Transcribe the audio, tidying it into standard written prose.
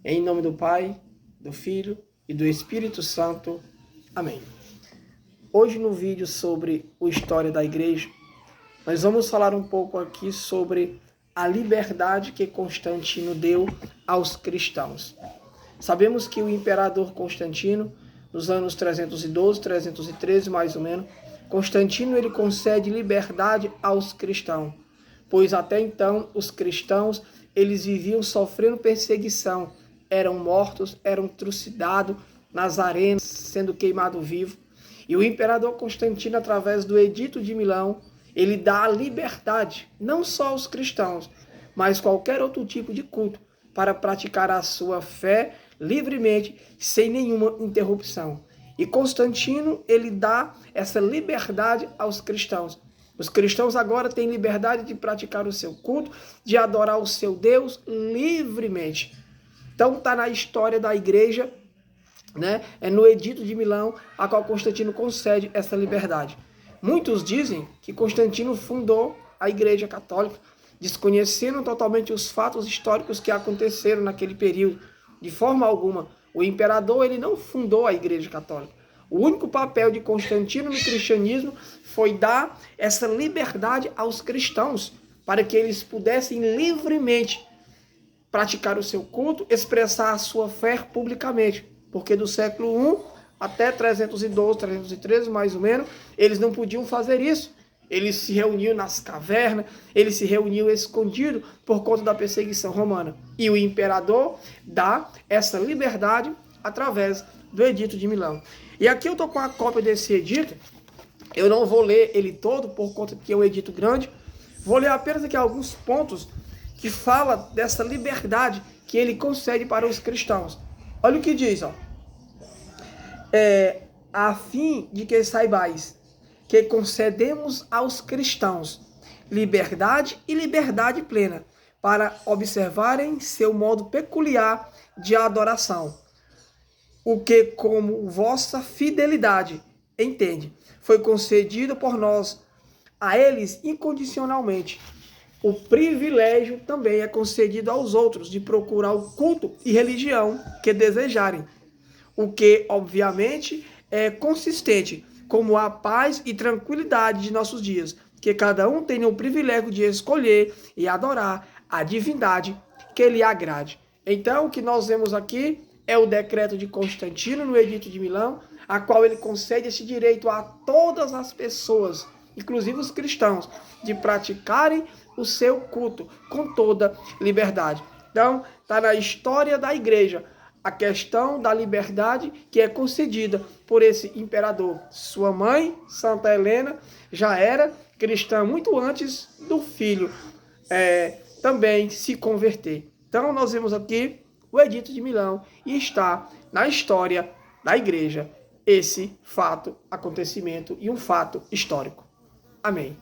Em nome do Pai, do Filho e do Espírito Santo. Amém. Hoje no vídeo sobre a história da igreja, nós vamos falar um pouco aqui sobre a liberdade que Constantino deu aos cristãos. Sabemos que o imperador Constantino, nos anos 312, 313 mais ou menos, Constantino ele concede liberdade aos cristãos, pois até então os cristãos eles viviam sofrendo perseguição, eram mortos, eram trucidados nas arenas, sendo queimados vivos. E o imperador Constantino, através do Edito de Milão, ele dá a liberdade, não só aos cristãos, mas qualquer outro tipo de culto, para praticar a sua fé livremente, sem nenhuma interrupção. E Constantino, ele dá essa liberdade aos cristãos. Os cristãos agora têm liberdade de praticar o seu culto, de adorar o seu Deus livremente. Então está na história da igreja, né? É no Edito de Milão, a qual Constantino concede essa liberdade. Muitos dizem que Constantino fundou a Igreja Católica, desconhecendo totalmente os fatos históricos que aconteceram naquele período. De forma alguma, o imperador ele não fundou a Igreja Católica. O único papel de Constantino no cristianismo foi dar essa liberdade aos cristãos, para que eles pudessem livremente praticar o seu culto, expressar a sua fé publicamente. Porque do século I até 312, 313 mais ou menos, eles não podiam fazer isso. Eles se reuniam nas cavernas, eles se reuniam escondidos por conta da perseguição romana. E o imperador dá essa liberdade através do Edito de Milão. E aqui eu estou com a cópia desse edito. Eu não vou ler ele todo, por conta que é um edito grande. Vou ler apenas aqui alguns pontos que fala dessa liberdade que ele concede para os cristãos. Olha o que diz, ó. A fim de que saibais que concedemos aos cristãos liberdade e liberdade plena para observarem seu modo peculiar de adoração, o que como vossa fidelidade entende, foi concedido por nós a eles incondicionalmente. O privilégio também é concedido aos outros de procurar o culto e religião que desejarem, o que obviamente é consistente como a paz e tranquilidade de nossos dias, que cada um tenha o privilégio de escolher e adorar a divindade que lhe agrade. Então, o que nós vemos aqui é o decreto de Constantino no Edito de Milão, a qual ele concede esse direito a todas as pessoas, inclusive os cristãos, de praticarem o seu culto com toda liberdade. Então, está na história da igreja a questão da liberdade que é concedida por esse imperador. Sua mãe, Santa Helena, já era cristã muito antes do filho também se converter. Então nós vemos aqui o Edito de Milão e está na história da igreja esse fato, acontecimento e um fato histórico. Amém.